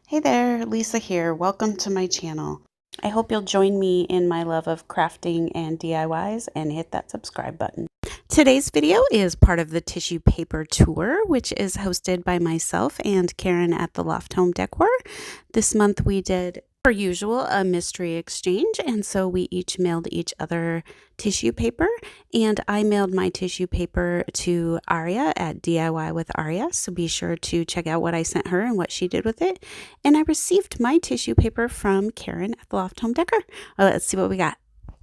Hey there, Lisa here. Welcome to my channel. I hope you'll join me in my love of crafting and DIYs and hit that subscribe button. Today's video is part of the tissue paper tour, which is hosted by myself and Karen at the Loft Home Decor. This month we did, per usual, a mystery exchange, and so we each mailed each other tissue paper, and I mailed my tissue paper to Aurea at DIY with Aurea, so be sure to check out what I sent her and what she did with it. And I received my tissue paper from Karen at the Loft Home Decor. Let's see what we got.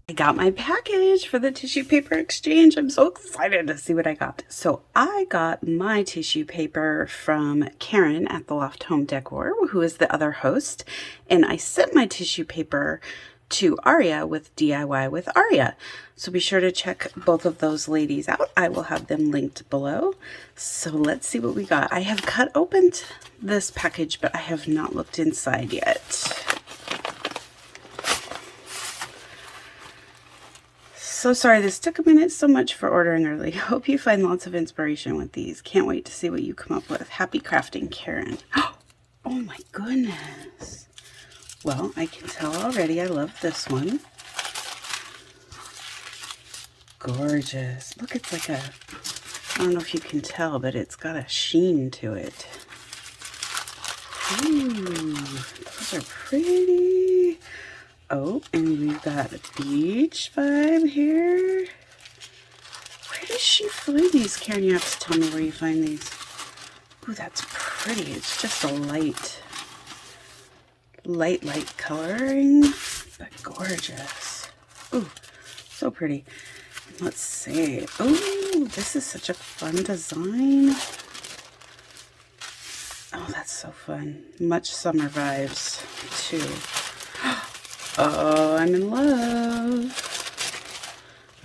I got my package for the tissue paper exchange. I'm so excited to see what I got. So I got my tissue paper from Karen at the Loft Home Decor, who is the other host, and I sent my tissue paper to Aurea with DIY with Aurea. So be sure to check both of those ladies out. I will have them linked below. So let's see what we got. I have cut open this package, but I have not looked inside yet. So sorry this took a minute, so much for ordering early. Hope you find lots of inspiration with these. Can't wait to see what you come up with. Happy crafting, Karen. Oh my goodness. Well, I can tell already I love this one. Gorgeous. Look, it's like I don't know if you can tell, but it's got a sheen to it. Ooh, those are pretty. Oh, and we've got a beach vibe here. Where does she find these, Karen? You have to tell me where you find these. Ooh, that's pretty. It's just a light coloring, but gorgeous. Ooh, so pretty. Let's see. Ooh, this is such a fun design. Oh, that's so fun. Much summer vibes, too. Oh, I'm in love.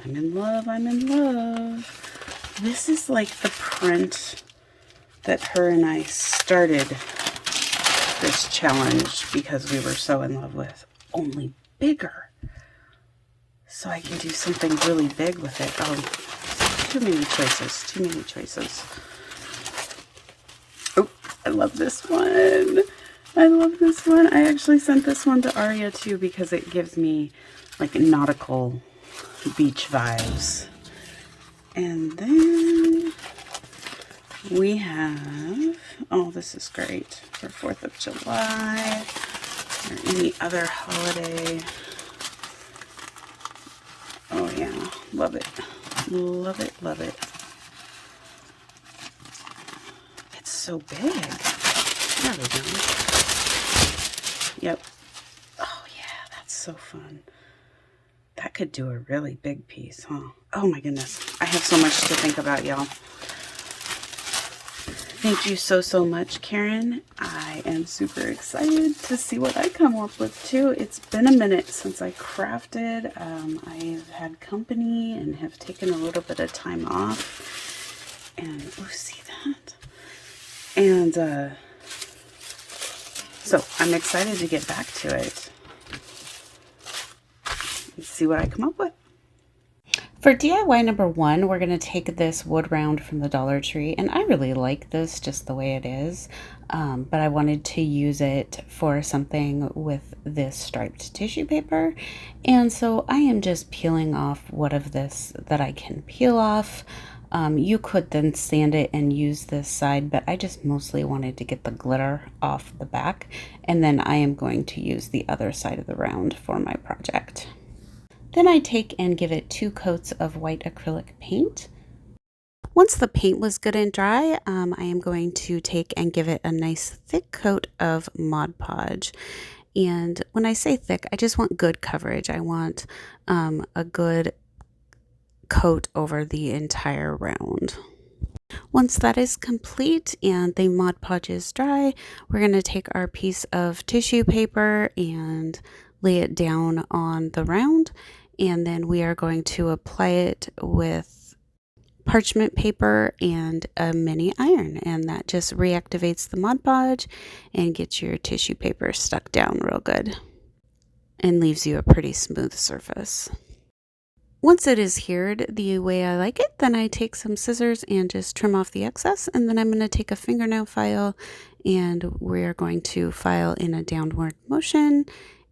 I'm in love, I'm in love. This is like the print that her and I started this challenge because we were so in love with, only bigger. So I can do something really big with it. Oh, too many choices, too many choices. Oh, I love this one. I love this one. I actually sent this one to Aurea too because it gives me like nautical beach vibes. And then we have, oh, this is great for 4th of July or any other holiday. Oh yeah, love it. Love it, love it. It's so big. There we go. Yep. Oh yeah, that's so fun. That could do a really big piece, huh? Oh my goodness. I have so much to think about, y'all. Thank you so much, Karen. I am super excited to see what I come up with too. It's been a minute since I crafted. I've had company and have taken a little bit of time off. And, oh, see that? And, so I'm excited to get back to it and see what I come up with. For DIY number 1, we're going to take this wood round from the Dollar Tree, and I really like this just the way it is, but I wanted to use it for something with this striped tissue paper, and so I am just peeling off what of this that I can peel off. You could then sand it and use this side, but I just mostly wanted to get the glitter off the back, and then I am going to use the other side of the round for my project. Then I take and give it 2 coats of white acrylic paint. Once the paint was good and dry, I am going to take and give it a nice thick coat of Mod Podge. And when I say thick, I just want good coverage. I want a good coat over the entire round. Once that is complete and the Mod Podge is dry, we're going to take our piece of tissue paper and lay it down on the round, and then we are going to apply it with parchment paper and a mini iron, and that just reactivates the Mod Podge and gets your tissue paper stuck down real good and leaves you a pretty smooth surface. Once it is cured the way I like it, then I take some scissors and just trim off the excess, and then I'm going to take a fingernail file and we're going to file in a downward motion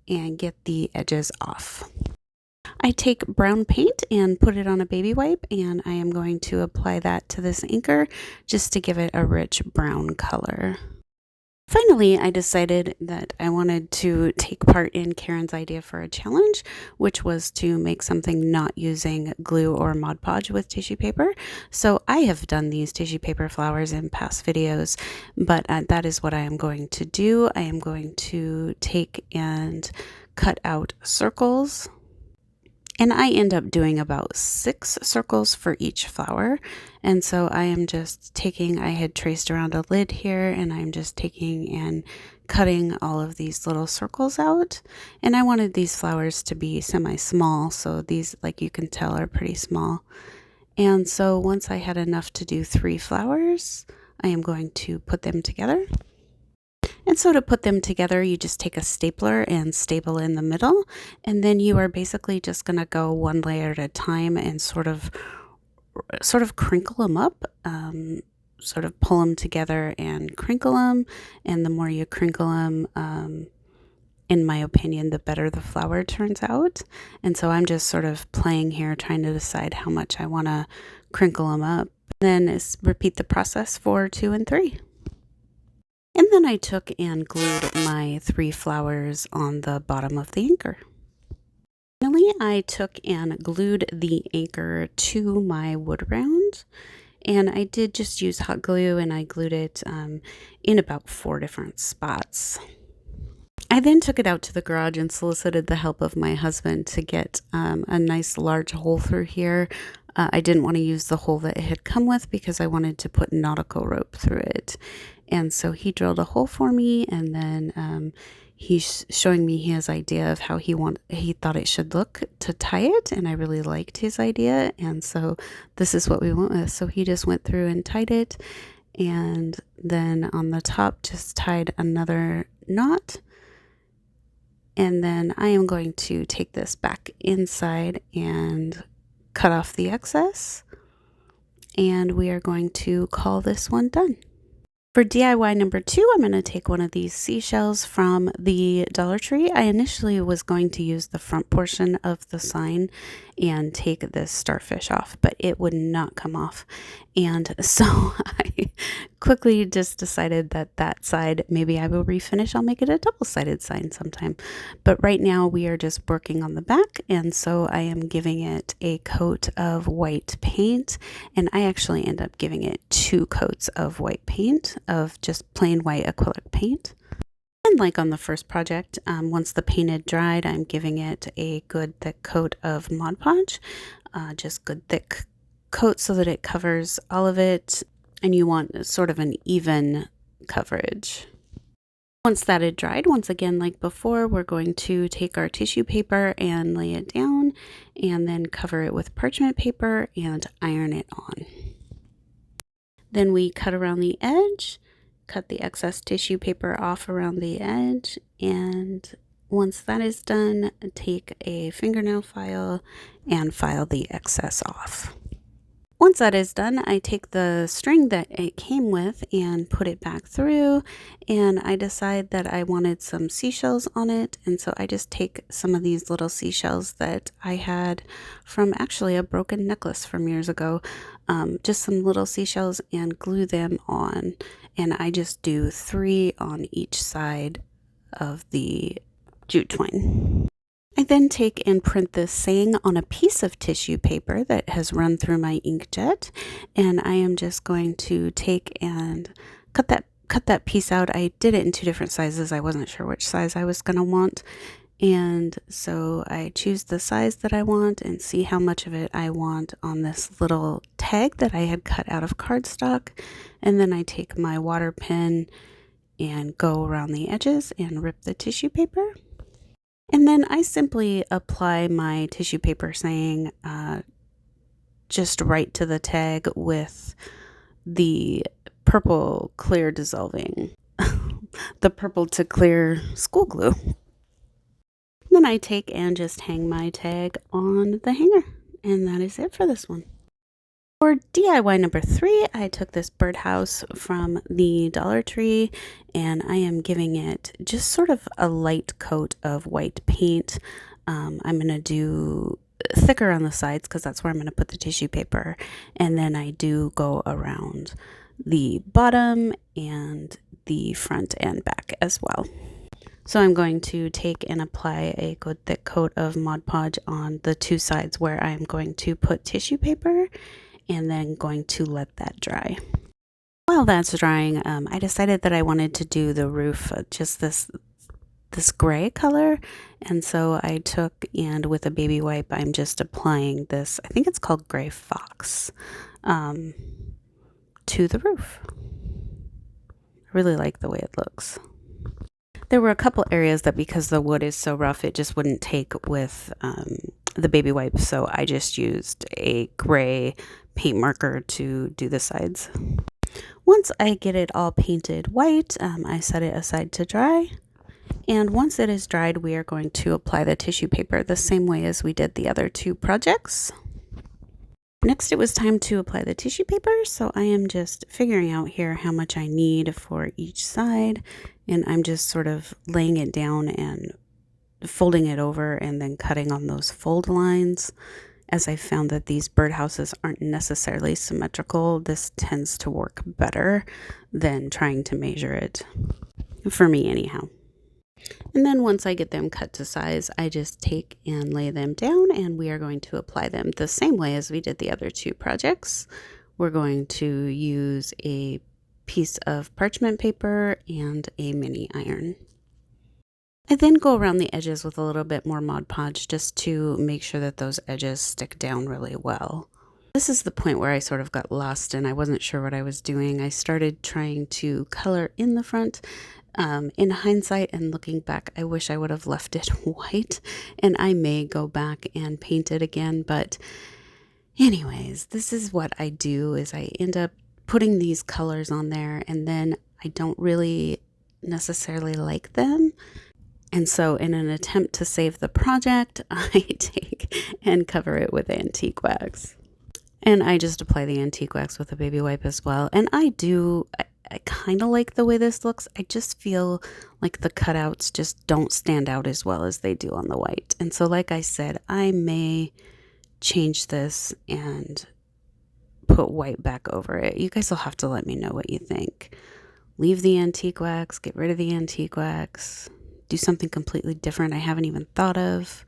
and get the edges off. I take brown paint and put it on a baby wipe, and I am going to apply that to this anchor just to give it a rich brown color. Finally, I decided that I wanted to take part in Karen's idea for a challenge, which was to make something not using glue or Mod Podge with tissue paper. So I have done these tissue paper flowers in past videos, but that is what I am going to do. I am going to take and cut out circles. And I end up doing about 6 circles for each flower. And so I am just taking, I had traced around a lid here, and I'm just taking and cutting all of these little circles out. And I wanted these flowers to be semi-small, so these, like you can tell, are pretty small. And so once I had enough to do 3 flowers, I am going to put them together. And so to put them together, you just take a stapler and staple in the middle, and then you are basically just going to go one layer at a time and sort of crinkle them up, sort of pull them together and crinkle them. And the more you crinkle them, in my opinion, the better the flower turns out. And so I'm just sort of playing here, trying to decide how much I want to crinkle them up. Then repeat the process for 2 and 3. And then I took and glued my 3 flowers on the bottom of the anchor. Finally, I took and glued the anchor to my wood round. And I did just use hot glue, and I glued it in about 4 different spots. I then took it out to the garage and solicited the help of my husband to get a nice large hole through here. I didn't want to use the hole that it had come with because I wanted to put nautical rope through it. And so he drilled a hole for me, and then he's showing me his idea of how he thought it should look to tie it, and I really liked his idea, and so this is what we went with. So he just went through and tied it, and then on the top just tied another knot. And then I am going to take this back inside and cut off the excess, and we are going to call this one done. For DIY number 2, I'm going to take one of these seashells from the Dollar Tree. I initially was going to use the front portion of the sign and take this starfish off, but it would not come off. And so I quickly just decided that that side, maybe I will refinish. I'll make it a double-sided sign sometime. But right now we are just working on the back, and so I am giving it a coat of white paint, and I actually end up giving it 2 coats of white paint, of just plain white acrylic paint. And like on the first project, once the paint had dried, I'm giving it a good thick coat of Mod Podge, just good thick coat so that it covers all of it, and you want sort of an even coverage. Once that had dried, once again like before, we're going to take our tissue paper and lay it down, and then cover it with parchment paper and iron it on. Then we cut around the edge, cut the excess tissue paper off around the edge, and once that is done, take a fingernail file and file the excess off. Once that is done, I take the string that it came with and put it back through, and I decide that I wanted some seashells on it, and so I just take some of these little seashells that I had from actually a broken necklace from years ago, just some little seashells, and glue them on, and I just do 3 on each side of the jute twine. I then take and print this saying on a piece of tissue paper that has run through my inkjet, and I am just going to take and cut that piece out. I did it in 2 different sizes. I wasn't sure which size I was going to want, and so I choose the size that I want and see how much of it I want on this little tag that I had cut out of cardstock, and then I take my water pen and go around the edges and rip the tissue paper. And then I simply apply my tissue paper saying just right to the tag with the purple clear dissolving, the purple to clear school glue. Then I take and just hang my tag on the hanger. And that is it for this one. For DIY number 3, I took this birdhouse from the Dollar Tree and I am giving it just sort of a light coat of white paint. I'm going to do thicker on the sides because that's where I'm going to put the tissue paper. And then I do go around the bottom and the front and back as well. So I'm going to take and apply a good thick coat of Mod Podge on the 2 sides where I'm going to put tissue paper, and then going to let that dry. While that's drying, I decided that I wanted to do the roof just this gray color, and so I took and with a baby wipe I'm just applying this, I think it's called Gray Fox, to the roof. I really like the way it looks. There were a couple areas that because the wood is so rough it just wouldn't take with the baby wipe, so I just used a gray paint marker to do the sides. Once I get it all painted white, I set it aside to dry. And once it is dried, we are going to apply the tissue paper the same way as we did the other 2 projects. Next, it was time to apply the tissue paper, so I am just figuring out here how much I need for each side, and I'm just sort of laying it down and folding it over and then cutting on those fold lines. As I found that these birdhouses aren't necessarily symmetrical, this tends to work better than trying to measure it, for me anyhow. And then once I get them cut to size, I just take and lay them down, and we are going to apply them the same way as we did the other 2 projects. We're going to use a piece of parchment paper and a mini iron. I then go around the edges with a little bit more Mod Podge just to make sure that those edges stick down really well. This is the point where I sort of got lost and I wasn't sure what I was doing. I started trying to color in the front. In hindsight and looking back, I wish I would have left it white, and I may go back and paint it again, but anyways, this is what I do is I end up putting these colors on there and then I don't really necessarily like them. And so in an attempt to save the project, I take and cover it with antique wax. And I just apply the antique wax with a baby wipe as well. And I kind of like the way this looks. I just feel like the cutouts just don't stand out as well as they do on the white. And so like I said, I may change this and put white back over it. You guys will have to let me know what you think. Leave the antique wax, get rid of the antique wax, do something completely different I haven't even thought of.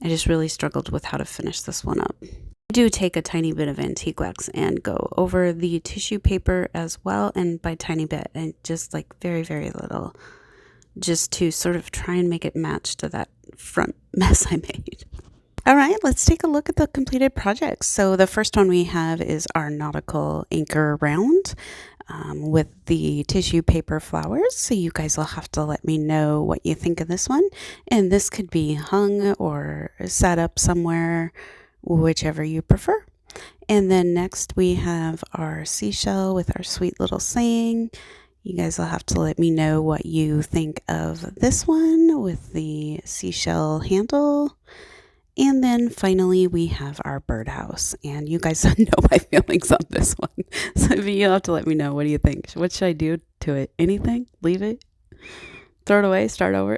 I just really struggled with how to finish this one up. I do take a tiny bit of antique wax and go over the tissue paper as well, and by tiny bit, and just like very, very little, just to sort of try and make it match to that front mess I made. All right, let's take a look at the completed projects. So the first one we have is our nautical anchor round. With the tissue paper flowers, so you guys will have to let me know what you think of this one, and this could be hung or set up somewhere, whichever you prefer. And then next we have our seashell with our sweet little saying. You guys will have to let me know what you think of this one with the seashell handle. And then finally we have our birdhouse, and you guys know my feelings on this one. So you'll have to let me know, what do you think? What should I do to it? Anything? Leave it? Throw it away? Start over?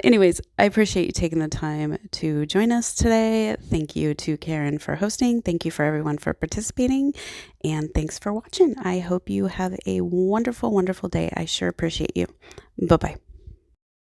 Anyways, I appreciate you taking the time to join us today. Thank you to Karen for hosting. Thank you for everyone for participating. And thanks for watching. I hope you have a wonderful, wonderful day. I sure appreciate you. Bye-bye.